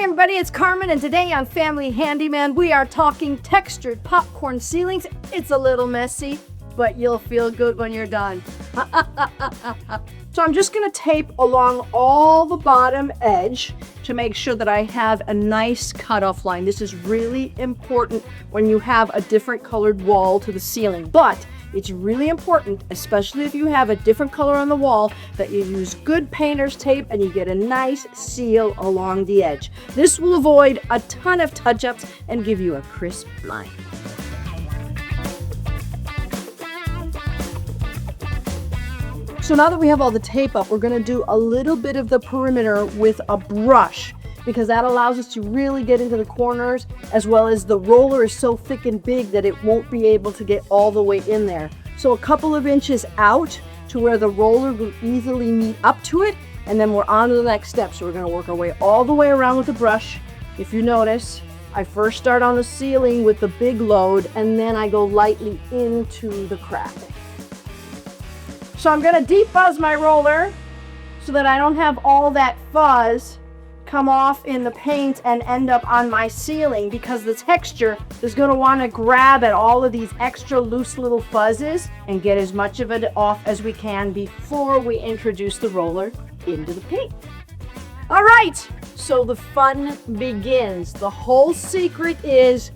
everybody, it's Carmen, and today on Family Handyman, we are talking textured popcorn ceilings. It's a little messy, but you'll feel good when you're done. So I'm just gonna tape along all the bottom edge to make sure that I have a nice cutoff line. This is really important when you have a different colored wall to the ceiling, but it's really important, especially if you have a different color on the wall, that you use good painter's tape and you get a nice seal along the edge. This will avoid a ton of touch-ups and give you a crisp line. So now that we have all the tape up, we're going to do a little bit of the perimeter with a brush, because that allows us to really get into the corners, as well as the roller is so thick and big that it won't be able to get all the way in there. So a couple of inches out to where the roller will easily meet up to it, and then we're on to the next step. So we're going to work our way all the way around with the brush. If you notice, I first start on the ceiling with the big load, and then I go lightly into the crack. So I'm going to deep fuzz my roller so that I don't have all that fuzz come off in the paint and end up on my ceiling, because the texture is going to want to grab at all of these extra loose little fuzzes and get as much of it off as we can before we introduce the roller into the paint. All right, so the fun begins. The whole secret is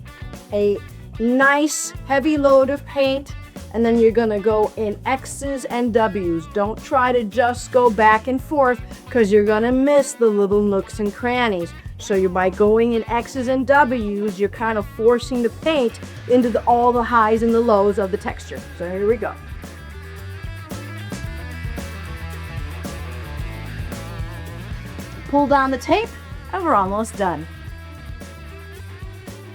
a nice heavy load of paint, and then you're gonna go in X's and W's. Don't try to just go back and forth, because you're gonna miss the little nooks and crannies. So by going in X's and W's, you're kind of forcing the paint into all the highs and the lows of the texture. So here we go. Pull down the tape, and we're almost done.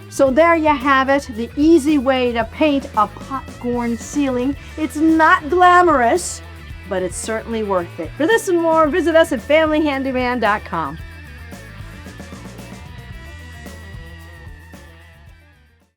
So there you have it, the easy way to paint a popcorn ceiling. It's not glamorous, but it's certainly worth it. For this and more, visit us at familyhandyman.com.